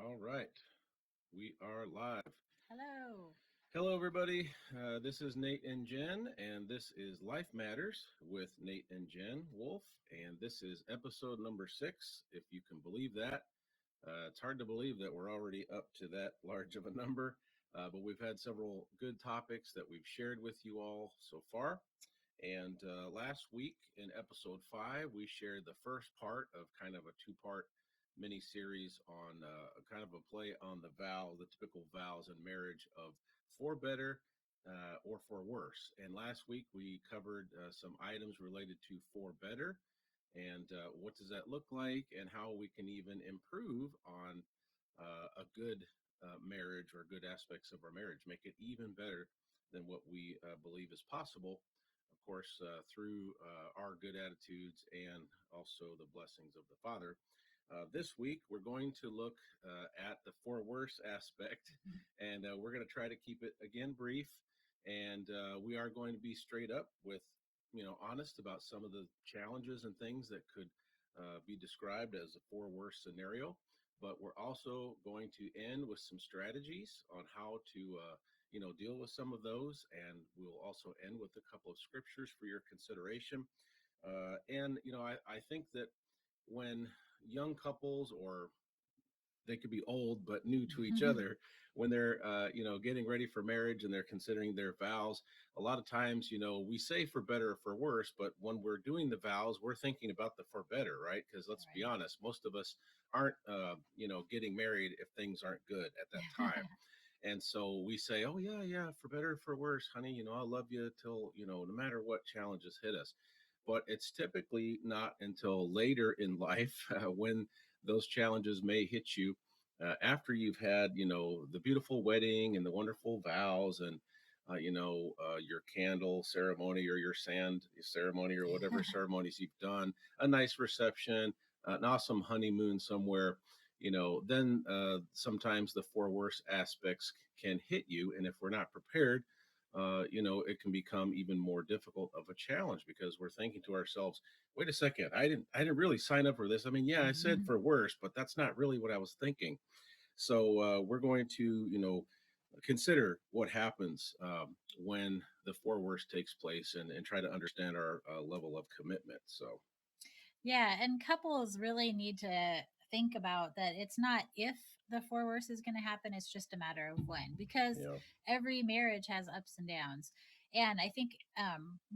All right, we are live. Hello. Hello, everybody. This is Nate and Jen, and this is Life Matters with Nate and Jen Wolf, and this is episode number 6, if you can believe that. It's hard to believe that we're already up to that large of a number, but we've had several good topics that we've shared with you all so far. And last week in episode 5, we shared the first part of kind of a two-part mini series on kind of a play on the typical vows in marriage of for better or for worse. And last week we covered some items related to for better and what does that look like and how we can even improve on a good marriage or good aspects of our marriage, make it even better than what we believe is possible, of course, through our good attitudes and also the blessings of the Father. This week, we're going to look at the for worse aspect, and we're going to try to keep it again brief. And we are going to be straight up with, honest about some of the challenges and things that could be described as a for worse scenario. But we're also going to end with some strategies on how to deal with some of those. And we'll also end with a couple of scriptures for your consideration. I think that when young couples or they could be old but new to each other when they're getting ready for marriage and they're considering their vows, a lot of times we say for better or for worse, but when we're doing the vows we're thinking about the for better, right? Because let's be honest, most of us aren't getting married if things aren't good at that time. And so we say, oh yeah, for better or for worse, honey, I love you till no matter what challenges hit us. But it's typically not until later in life when those challenges may hit you after you've had, the beautiful wedding and the wonderful vows and, your candle ceremony or your sand ceremony or whatever ceremonies you've done, a nice reception, an awesome honeymoon somewhere. Then sometimes the four worst aspects can hit you. And if we're not prepared, it can become even more difficult of a challenge because we're thinking to ourselves, wait a second, I didn't really sign up for this. I mean, yeah, I said for worse, but that's not really what I was thinking. So we're going to, consider what happens when the four worst takes place and try to understand our level of commitment. So, Yeah, and couples really need to think about that it's not if the four worst is going to happen, it's just a matter of when, because every marriage has ups and downs. And I think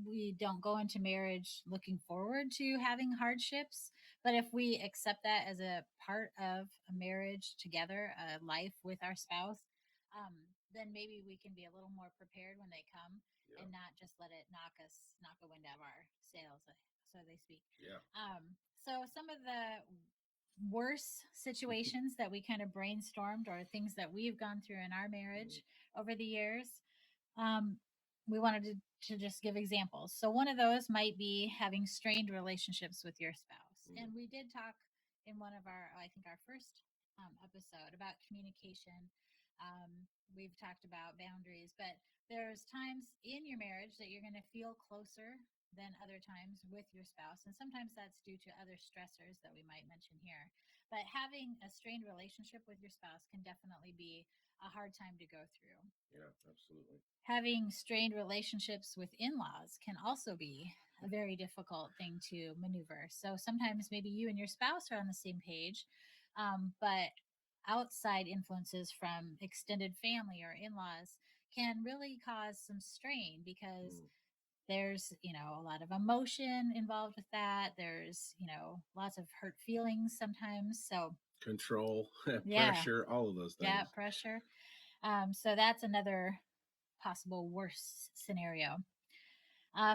we don't go into marriage looking forward to having hardships, but if we accept that as a part of a marriage together, a life with our spouse, then maybe we can be a little more prepared when they come and not just let it knock a wind out of our sails, so they speak. yeah. So some of the worst situations that we kind of brainstormed or things that we've gone through in our marriage over the years, um, we wanted to just give examples. So one of those might be having strained relationships with your spouse. And we did talk in one of our, I think our first episode about communication. We've talked about boundaries, but there's times in your marriage that you're going to feel closer than other times with your spouse. And sometimes that's due to other stressors that we might mention here. But having a strained relationship with your spouse can definitely be a hard time to go through. Yeah, absolutely. Having strained relationships with in laws can also be a very difficult thing to maneuver. So sometimes maybe you and your spouse are on the same page, but outside influences from extended family or in laws can really cause some strain because there's a lot of emotion involved with that. There's lots of hurt feelings sometimes. So Control, yeah, pressure, all of those yeah, things. pressure. So that's another possible worst scenario.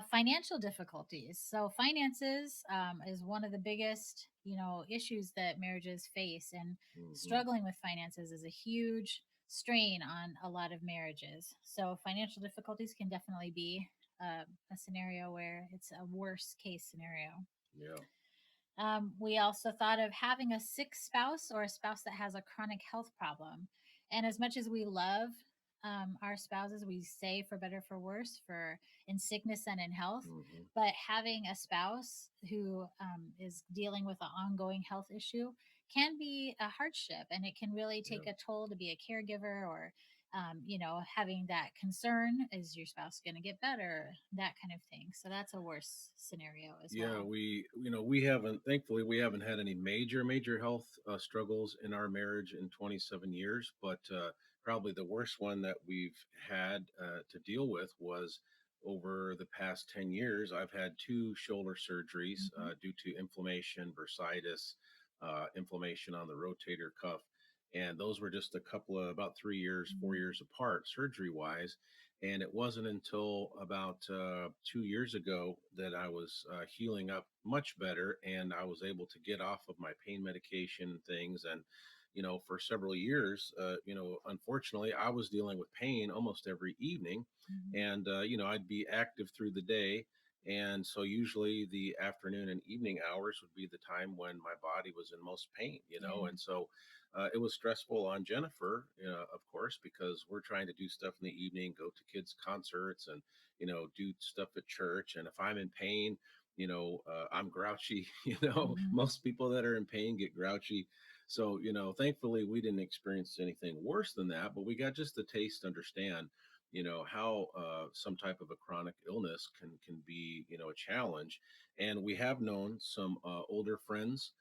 Financial difficulties. So finances is one of the biggest issues that marriages face, and struggling with finances is a huge strain on a lot of marriages. So financial difficulties can definitely be a scenario where it's a worst case scenario. Yeah. We also thought of having a sick spouse or a spouse that has a chronic health problem. And as much as we love our spouses, we say for better, for worse, for in sickness and in health. But having a spouse who is dealing with an ongoing health issue can be a hardship, and it can really Yeah. take a toll to be a caregiver, or having that concern, is your spouse going to get better, that kind of thing. So that's a worse scenario as Yeah, well. we haven't, thankfully, we haven't had any major health struggles in our marriage in 27 years. But probably the worst one that we've had to deal with was over the past 10 years. I've had two shoulder surgeries Hmm. due to inflammation, bursitis, inflammation on the rotator cuff. And those were just a couple of about 3 years, Hmm. 4 years apart, surgery wise. And it wasn't until about 2 years ago that I was healing up much better, and I was able to get off of my pain medication and things. And for several years, unfortunately, I was dealing with pain almost every evening, Hmm. and I'd be active through the day. And so usually the afternoon and evening hours would be the time when my body was in most pain, Yeah. and so it was stressful on Jennifer, of course, because we're trying to do stuff in the evening, go to kids' concerts, and do stuff at church. And if I'm in pain, I'm grouchy. Hmm. Most people that are in pain get grouchy. So thankfully, we didn't experience anything worse than that, but we got just a taste to understand, how some type of a chronic illness can be, a challenge. And we have known some older friends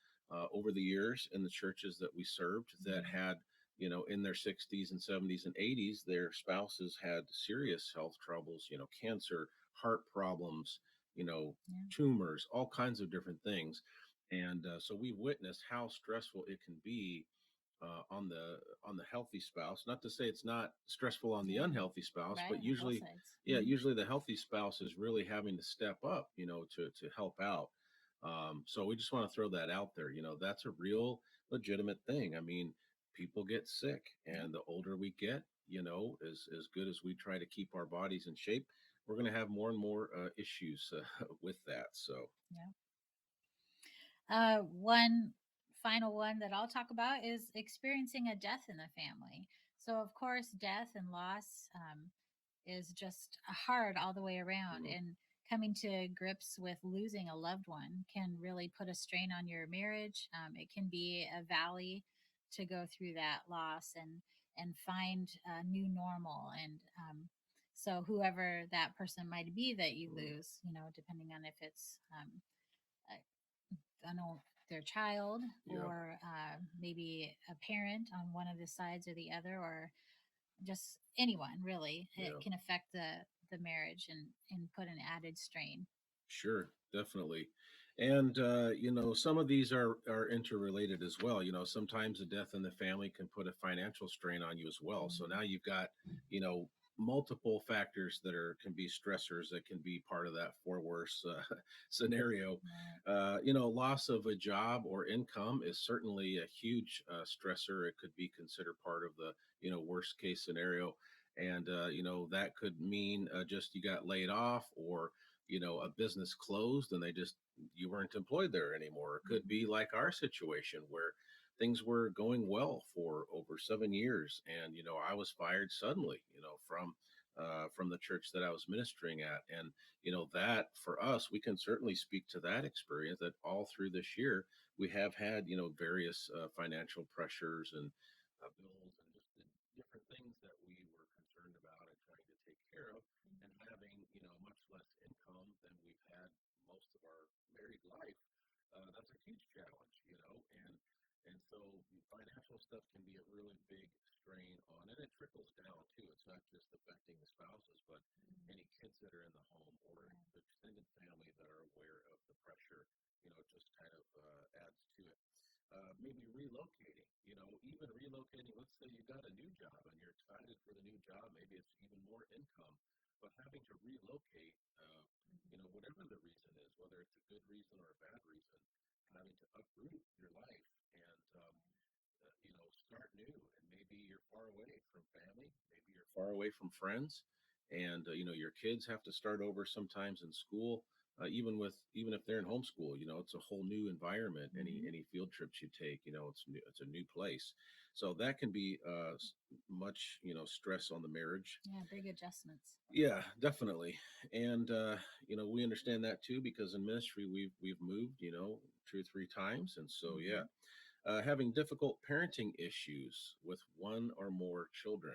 over the years in the churches that we served that Hmm. had, in their 60s and 70s and 80s, their spouses had serious health troubles, cancer, heart problems, Yeah. tumors, all kinds of different things. And so we witnessed how stressful it can be on the healthy spouse. Not to say it's not stressful on the Yeah. unhealthy spouse, Right. but On both usually, sides. yeah, Hmm. usually the healthy spouse is really having to step up, to help out. So we just want to throw that out there. That's a real legitimate thing. I mean, people get sick, Yeah. and the older we get, as good as we try to keep our bodies in shape, we're going to have more and more issues with that. So Yeah. One final one that I'll talk about is experiencing a death in the family. So, of course, death and loss is just hard all the way around. mm, And coming to grips with losing a loved one can really put a strain on your marriage. It can be a valley to go through that loss and find a new normal. And so, whoever that person might be that you mm, lose, depending on if it's I know their child, yeah, or maybe a parent on one of the sides or the other, or just anyone really, it yeah. can affect the marriage and put an added strain. Sure, definitely. And some of these are interrelated as well. Sometimes a death in the family can put a financial strain on you as well. So now Mhm. you've got, you know, multiple factors that are can be stressors that can be part of that four worse scenario. Right. Loss of a job or income is certainly a huge stressor. It could be considered part of the, worst case scenario. And that could mean just you got laid off, or a business closed and you weren't employed there anymore. It could Mhm. be like our situation where things were going well for over 7 years, and I was fired suddenly, from the church that I was ministering at. And that for us, we can certainly speak to that experience, that all through this year we have had various financial pressures and bills, and just the different things that we were concerned about and trying to take care of, and having much less income than we've had most of our married life. That's a huge challenge, and so financial stuff can be a really big strain on, and it trickles down too. It's not just affecting the spouses, but any kids that are in the home, or the extended family that are aware of the pressure. It just kind of adds to it. Maybe relocating, even relocating. Let's say you got a new job and you're excited for the new job. Maybe it's even more income, but having to relocate, whatever the reason is, whether it's a good reason or a bad reason, having to uproot your life and start new. And maybe you're far away from family, maybe you're far away from friends, and your kids have to start over sometimes in school. Even if they're in homeschool, it's a whole new environment. Any Mhm. any field trips you take, it's new, it's a new place. So that can be much stress on the marriage. Yeah, big adjustments. Yeah, definitely. And we understand that too, because in ministry we've moved, 2 or 3 times. And so yeah, Hmm. having difficult parenting issues with one or more children.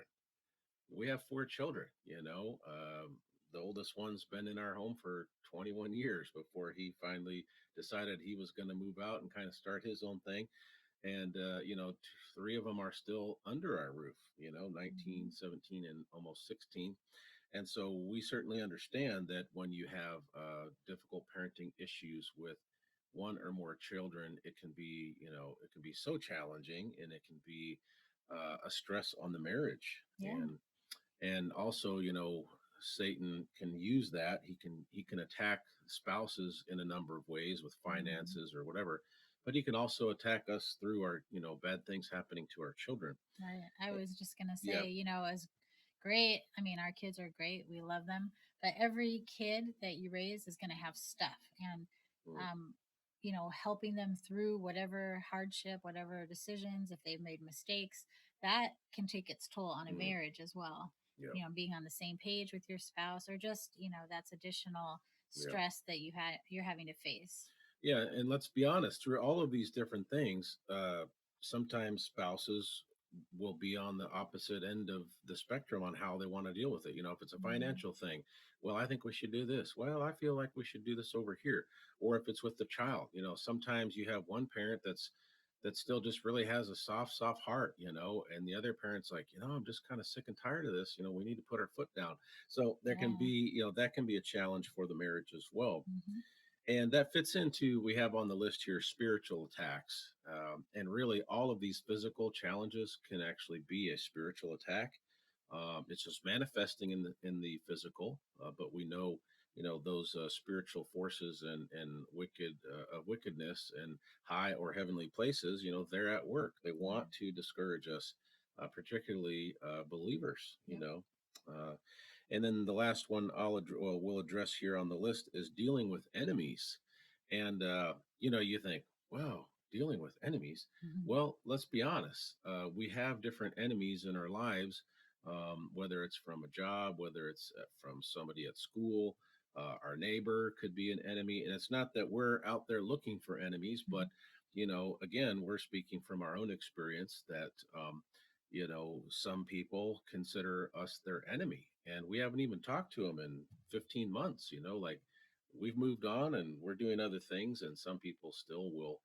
We have four children, the oldest one's been in our home for 21 years before he finally decided he was going to move out and kind of start his own thing. And three of them are still under our roof, 19, Mhm. 17, and almost 16. And so we certainly understand that when you have difficult parenting issues with one or more children, it can be so challenging, and it can be a stress on the marriage. Yeah. And also, Satan can use that. He can attack spouses in a number of ways with Mhm. finances or whatever, but he can also attack us through our, bad things happening to our children. Right. I Eh, was just going to Yeah. say, as great, I mean, our kids are great. We love them. But every kid that you raise is going to have stuff. And, Mm, um, helping them through whatever hardship, whatever decisions, if they've made mistakes, that can take its toll on a mm, marriage as well. yeah. Being on the same page with your spouse, or just, that's additional Yeah. stress that you're having to face. Yeah, and let's be honest, through all of these different things, sometimes spouses will be on the opposite end of the spectrum on how they want to deal with it. If it's a Hmm. financial thing, well, I think we should do this. Well, I feel like we should do this over here. Or if it's with the child, sometimes you have one parent that still just really has a soft heart, and the other parent's like, I'm just kind of sick and tired of this. We need to put our foot down. So there can Yeah. be, that can be a challenge for the marriage as well. Hmm. And that fits into, we have on the list here, spiritual attacks. And really, all of these physical challenges can actually be a spiritual attack. It's just manifesting in the physical, but we know, those spiritual forces and wickedness and high or heavenly places. They're at work. They Yeah. want to discourage us, particularly believers. Yep. And then the last one we'll address here on the list is dealing with enemies. And, you think, wow, dealing with enemies. Hmm. Well, let's be honest. We have different enemies in our lives, whether it's from a job, whether it's from somebody at school. Our neighbor could be an enemy. And it's not that we're out there looking for enemies, but, again, we're speaking from our own experience that, some people consider us their enemy, and we haven't even talked to them in 15 months, like we've moved on and we're doing other things, and some people still will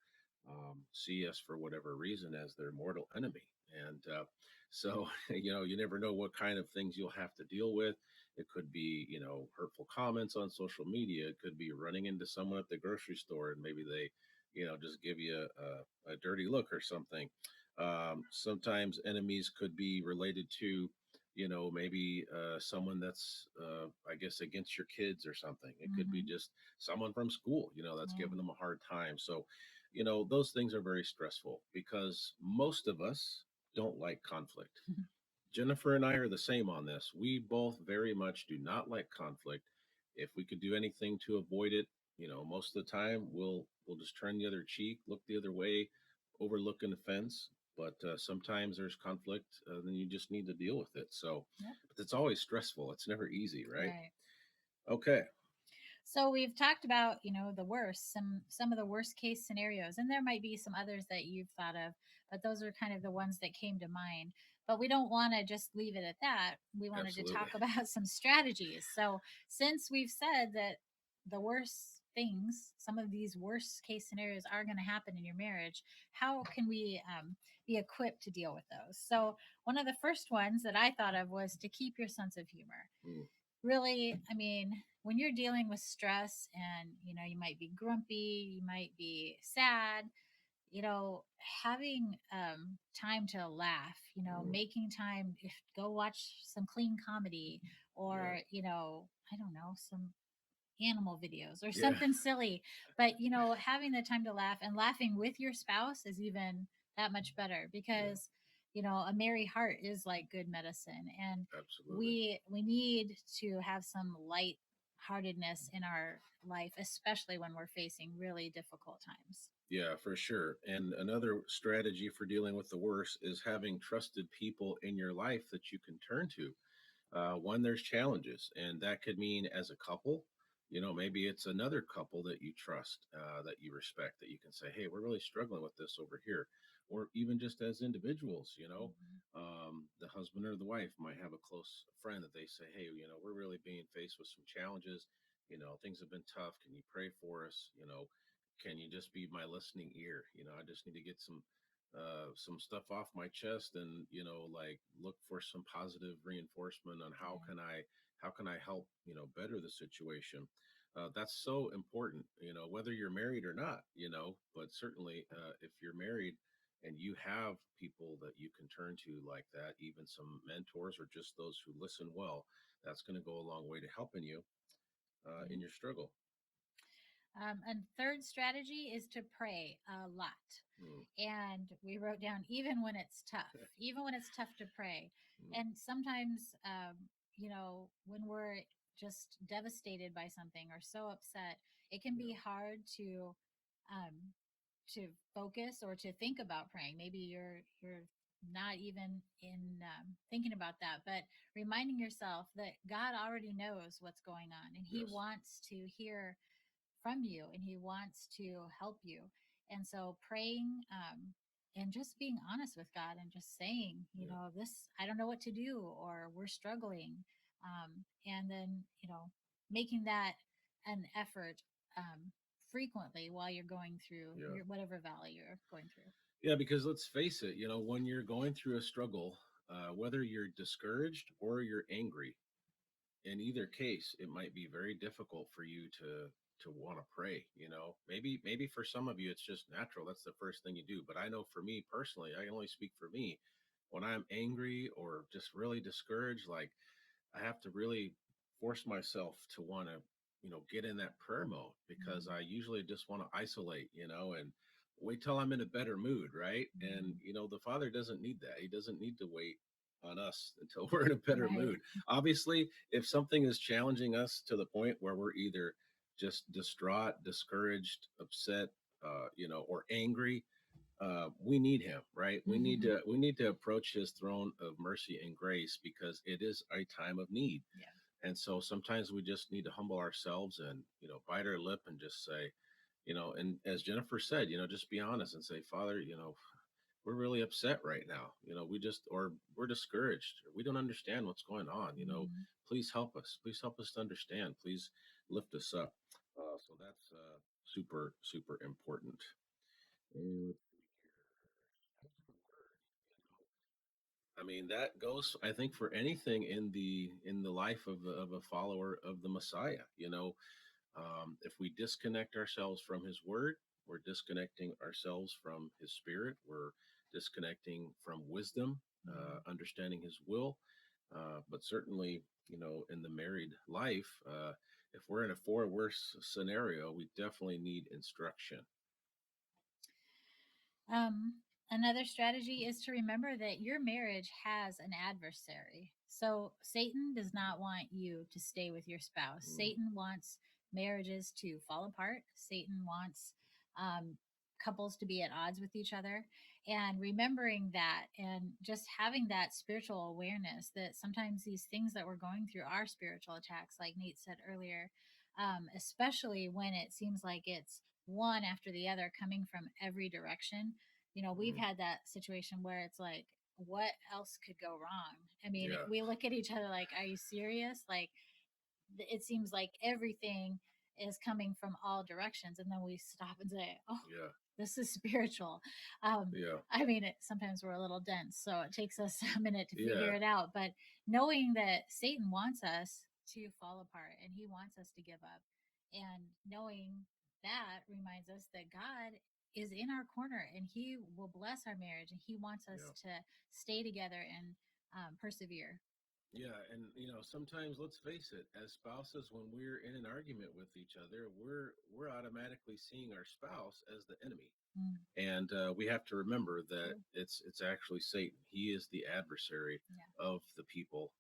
see us for whatever reason as their mortal enemy. And so, you never know what kind of things you'll have to deal with. It could be, hurtful comments on social media. It could be running into someone at the grocery store and maybe they, just give you a dirty look or something. Sometimes enemies could be related to, maybe someone that's, I guess, against your kids or something. It could be Hmm. just someone from school, that's Yeah. giving them a hard time. So, those things are very stressful because most of us don't like conflict. Jennifer and I are the same on this. We both very much do not like conflict. If we could do anything to avoid it, most of the time we'll just turn the other cheek, look the other way, overlook an offense. But sometimes there's conflict, then you just need to deal with it. So, Yep. but it's always stressful. It's never easy, right? Right. Okay. So we've talked about, the worst, some of the worst case scenarios, and there might be some others that you've thought of, but those are kind of the ones that came to mind. But we don't want to just leave it at that. We wanted to Absolutely. talk about some strategies. So since we've said that the worst things, some of these worst case scenarios are going to happen in your marriage, how can we be equipped to deal with those? So one of the first ones that I thought of was to keep your sense of humor. Mm, Really, I mean, when you're dealing with stress and you might be grumpy, you might be sad, you know having time to laugh, mm, making time, if go watch some clean comedy, yeah. or I don't know, some animal videos or Yeah. something silly. But having the time to laugh and laughing with your spouse is even that much better, Yeah. because a merry heart is like good medicine. And Absolutely. we need to have some light heartedness in our life, especially when we're facing really difficult times. Yeah, for sure. And another strategy for dealing with the worst is having trusted people in your life that you can turn to when there's challenges. And that could mean as a couple. maybe it's another couple that you trust, that you respect, that you can say, hey, we're really struggling with this over here. Or even just as individuals, Mhm. the husband or the wife might have a close friend that they say, hey, we're really being faced with some challenges. Things have been tough. Can you pray for us? Can you just be my listening ear? I just need to get some stuff off my chest, and like, look for some positive reinforcement on Yeah. how can I help better the situation. That's so important, whether you're married or not, but certainly, if you're married and you have people that you can turn to like that, even some mentors or just those who listen well, that's going to go a long way to helping you in Yeah. your struggle. And third strategy is to pray a lot. Mm. And we wrote down, even when it's tough, even when it's tough to pray. Mm. And sometimes, when we're just devastated by something or so upset, it can Yeah. be hard um, to focus or to think about praying. Maybe you're not even in thinking about that, but reminding yourself that God already knows what's going on, and He Yes. wants to hear from you, and He wants to help you. And so praying, and just being honest with God and just saying, Yeah. this, I don't know what to do, or we're struggling. And then, making that an effort, frequently while you're going through Yeah. your whatever valley you're going through. Yeah, because let's face it, when you're going through a struggle, whether you're discouraged or you're angry, in either case, it might be very difficult for you to want to pray. Maybe for some of you it's just natural. That's the first thing you do. But I know for me personally, I can only speak for me. When I'm angry or just really discouraged, like, I have to really force myself to want to, get in that prayer mode, because Mm-hmm. I usually just want to isolate, and wait till I'm in a better mood, right? And Mm-hmm. the Father doesn't need that. He doesn't need to wait on us until we're in a better Right. mood. Obviously, if something is challenging us to the point where we're either just distraught, discouraged, upset, or angry, we need him, right? we need Mm-hmm. to we need to approach his throne of mercy and grace, because it is a time of need. Yeah. And so sometimes we just need to humble ourselves and bite our lip and just say, and as Jennifer said, just be honest and say, Father, we're really upset right now. Or we're discouraged, or we don't understand what's going on. Mm-hmm. Please help us. Please help us to understand. Please lift us up. So that's super, super important. And let's see here. I mean, that goes, I think, for anything in the life of a follower of the Messiah. If we disconnect ourselves from His Word, we're disconnecting ourselves from His Spirit. We're disconnecting from wisdom, Mm-hmm. understanding His will. But certainly, in the married life, if we're in a four worse scenario, we definitely need instruction. Um, Another strategy is to remember that your marriage has an adversary. So Satan does not want you to stay with your spouse. Mm. Satan wants marriages to fall apart. Satan wants um, couples to be at odds with each other. And remembering that, and just having that spiritual awareness that sometimes these things that we're going through are spiritual attacks, like Nate said earlier, especially when it seems like it's one after the other coming from every direction. We've Mm. had that situation where it's like, what else could go wrong? I mean, Yeah, we look at each other like, are you serious? Like, it seems like everything is coming from all directions. And then we stop and say, oh, yeah, this is spiritual. Um, yeah, I mean, sometimes we're a little dense, so it takes us a minute to yeah, figure it out. But knowing that Satan wants us to fall apart and he wants us to give up, and knowing that reminds us that God is in our corner and he will bless our marriage, and he wants us yeah. to stay together and persevere. Yeah, and sometimes, let's face it, as spouses, when we're in an argument with each other, we're automatically seeing our spouse as the enemy. Mm, And we have to remember that true. it's actually Satan. He is the adversary Yeah. of the people,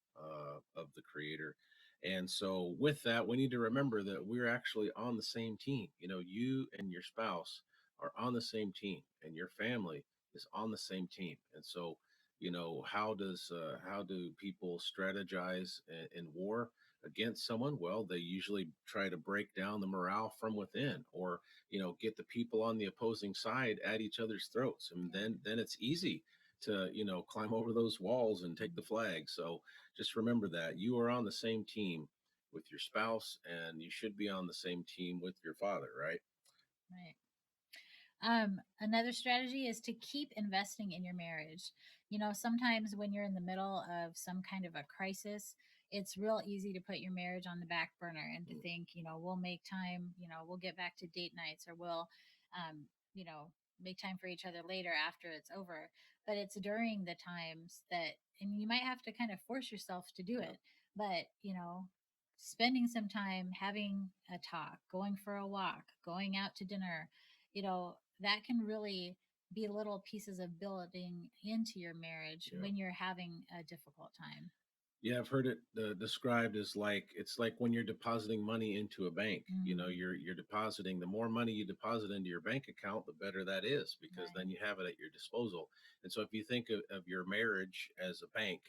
of the Creator. And so, with that, we need to remember that we're actually on the same team. You and your spouse are on the same team, and your family is on the same team. And so, how do people strategize in war? against someone, well, they usually try to break down the morale from within, or get the people on the opposing side at each other's throats, and Yeah. then it's easy to climb over those walls and take the flag. So just remember that you are on the same team with your spouse, and you should be on the same team with your father, right? Right. Another strategy is to keep investing in your marriage. Sometimes when you're in the middle of some kind of a crisis, it's real easy to put your marriage on the back burner and to Mm, think, we'll make time, we'll get back to date nights, or we'll, um, you know, make time for each other later after it's over. But it's during the times that, and you might have to kind of force yourself to do yeah, it, but, spending some time having a talk, going for a walk, going out to dinner, that can really be little pieces of building into your marriage yeah. when you're having a difficult time. Yeah, I've heard it described as like it's like when you're depositing money into a bank. Mm-hmm. You're depositing. The more money you deposit into your bank account, the better that is, because Right. then you have it at your disposal. And so, if you think of your marriage as a bank,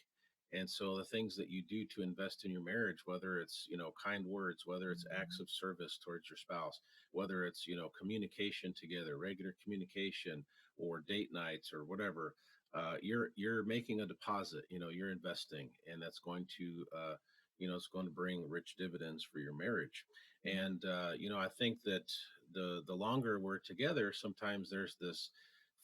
and so the things that you do to invest in your marriage, whether it's kind words, whether it's acts Mm-hmm. of service towards your spouse, whether it's communication together, regular communication, or date nights or whatever, you're making a deposit. You're investing, and that's going to it's going to bring rich dividends for your marriage. Yeah. And I think that the longer we're together, sometimes there's this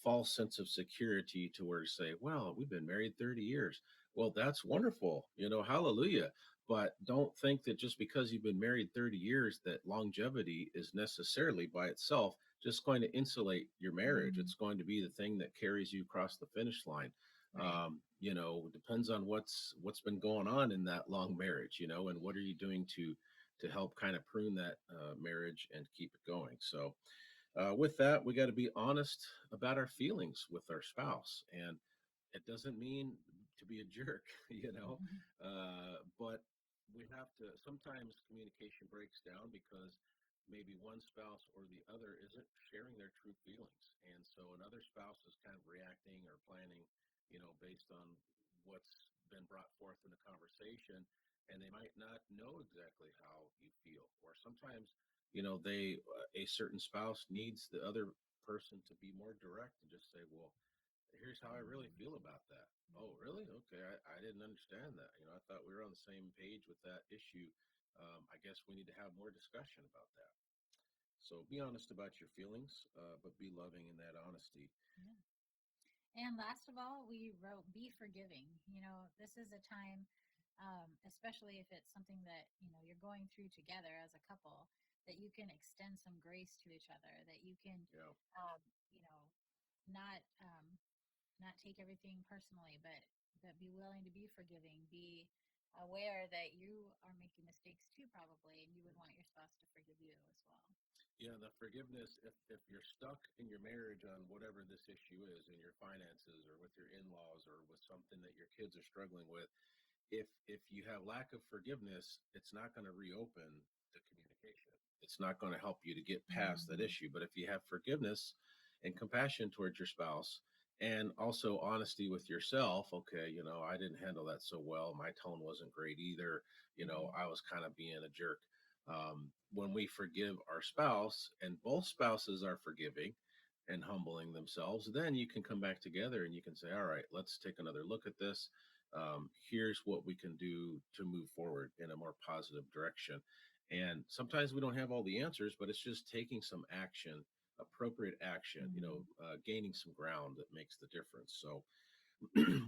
false sense of security to where to say, well, we've been married 30 years. Well, that's wonderful, hallelujah. But don't think that just because you've been married 30 years that longevity is necessarily by itself just going to insulate your marriage. Mm-hmm. It's going to be the thing that carries you across the finish line. Right. Depends on what's been going on in that long marriage, and what are you doing to help kind of prune that marriage and keep it going. So with that, we got to be honest about our feelings with our spouse, and it doesn't mean to be a jerk, Mm-hmm. but we have to. Sometimes communication breaks down because maybe one spouse or the other isn't sharing their true feelings, and so another spouse is kind of reacting or planning, based on what's been brought forth in the conversation, and they might not know exactly how you feel, or sometimes they a certain spouse needs the other person to be more direct and just say, well, here's how I really feel about that. Oh, really? Okay. I didn't understand that. I thought we were on the same page with that issue. I guess we need to have more discussion about that. So be honest about your feelings, but be loving in that honesty. Yeah. And last of all, we wrote be forgiving. This is a time, especially if it's something that, you're going through together as a couple, that you can extend some grace to each other, that you can, Yeah. um, you know, not, not take everything personally, but be willing to be forgiving, be aware that you are making mistakes too, probably, and you would want your spouse to forgive you as well. Yeah, the forgiveness, if you're stuck in your marriage on whatever this issue is, in your finances or with your in-laws or with something that your kids are struggling with, if you have lack of forgiveness, it's not going to reopen the communication. It's not going to help you to get past that Mm-hmm. issue. But if you have forgiveness and compassion towards your spouse, and also honesty with yourself, okay, I didn't handle that so well. My tone wasn't great either. Mm-hmm. I was kind of being a jerk. When we forgive our spouse and both spouses are forgiving and humbling themselves, then you can come back together and you can say, all right, let's take another look at this. Here's what we can do to move forward in a more positive direction. And sometimes we don't have all the answers, but it's just taking some action, appropriate action, Mm-hmm. gaining some ground that makes the difference. So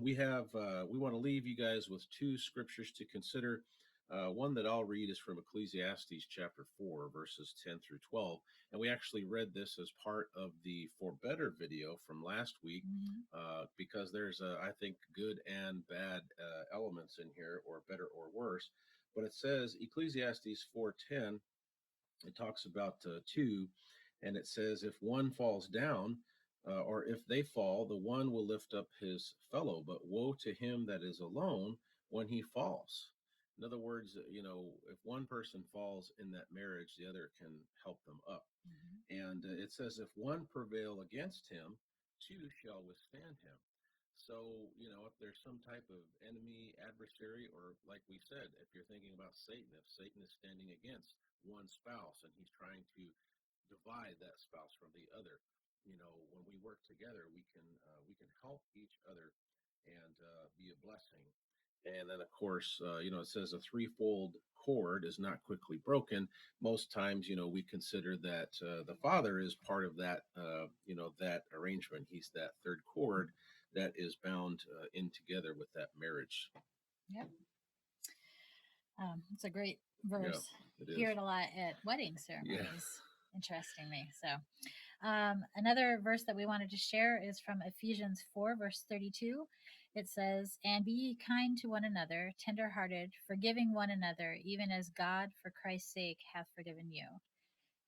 we want to leave you guys with two scriptures to consider. One that I'll read is from Ecclesiastes chapter 4, verses 10 through 12. And we actually read this as part of the For Better video from last week, Mm-hmm. because there's, I think, good and bad elements in here, or better or worse. But it says Ecclesiastes 4:10, it talks about two, and it says, if one falls down, or if they fall, the one will lift up his fellow, but woe to him that is alone when he falls. In other words, if one person falls in that marriage, the other can help them up. Mm-hmm. And it says, if one prevail against him, two shall withstand him. So, if there's some type of enemy, adversary, or like we said, if you're thinking about Satan, if Satan is standing against one spouse and he's trying to divide that spouse from the other, when we work together, we can help each other and be a blessing. And then, of course, it says a threefold cord is not quickly broken. Most times, we consider that the father is part of that, that arrangement. He's that third cord that is bound in together with that marriage. Yep. It's a great Yeah, verse. it Hear is. it a lot at wedding Yeah. ceremonies, interestingly. So, another verse that we wanted to share is from Ephesians 4, verse 32. It says, "And be ye kind to one another, tenderhearted, forgiving one another, even as God for Christ's sake hath forgiven you."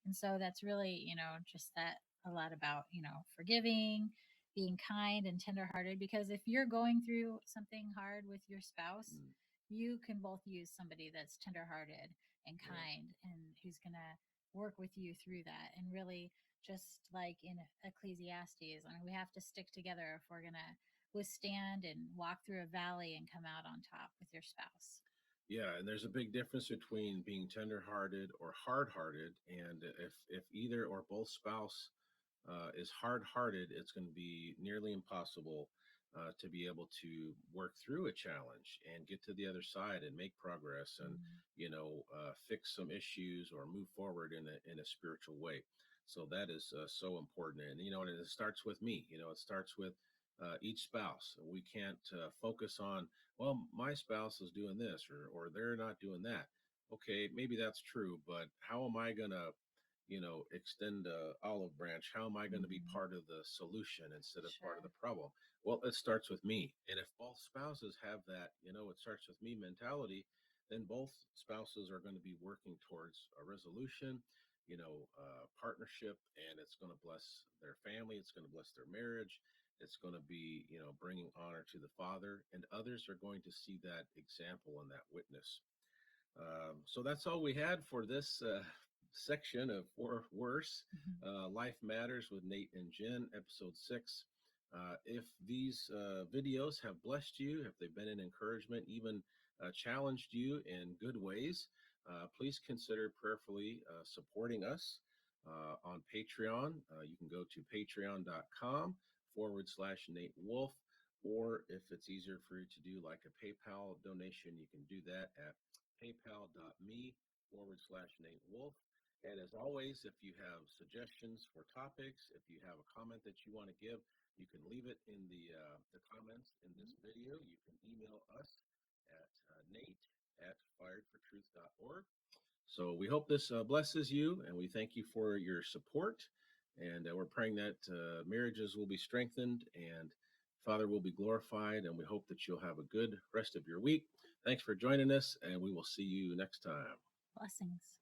And so that's really, just that a lot about, forgiving, being kind and tenderhearted. Because if you're going through something hard with your spouse, Mm, you can both use somebody that's tenderhearted and yeah. kind and who's going to work with you through that. And really, just like in Ecclesiastes, I mean, we have to stick together if we're going to withstand and walk through a valley and come out on top with your spouse. Yeah, and there's a big difference between being tender-hearted or hard-hearted, and if either or both spouse is hard-hearted, it's going to be nearly impossible to be able to work through a challenge and get to the other side and make progress and Mm, fix some issues or move forward in a spiritual way. So that is so important, and and it starts with me. It starts with each spouse. We can't focus on, well, my spouse is doing this or they're not doing that. Okay, maybe that's true, but how am I gonna extend a olive branch? How am I going to be mhm. part of the solution instead of part of Sure. the problem? Well, it starts with me. And if both spouses have that, it starts with me mentality, then both spouses are going to be working towards a resolution, partnership, and it's going to bless their family. It's going to bless their marriage. It's going to be, bringing honor to the Father, and others are going to see that example and that witness. So that's all we had for this section of Or Worse. Mhm. Life Matters with Nate and Jen, episode 6. If these videos have blessed you, if they've been an encouragement, even challenged you in good ways, please consider prayerfully supporting us on Patreon. You can go to patreon.com/Nate Wolf, or if it's easier for you to do like a PayPal donation, you can do that at paypal.me/Nate Wolf. And as always, if you have suggestions for topics, if you have a comment that you want to give, you can leave it in the comments in this video. You can email us at nate@firedfortruth.org. So we hope this blesses you, and we thank you for your support. And we're praying that marriages will be strengthened and Father will be glorified. And we hope that you'll have a good rest of your week. Thanks for joining us, and we will see you next time. Blessings.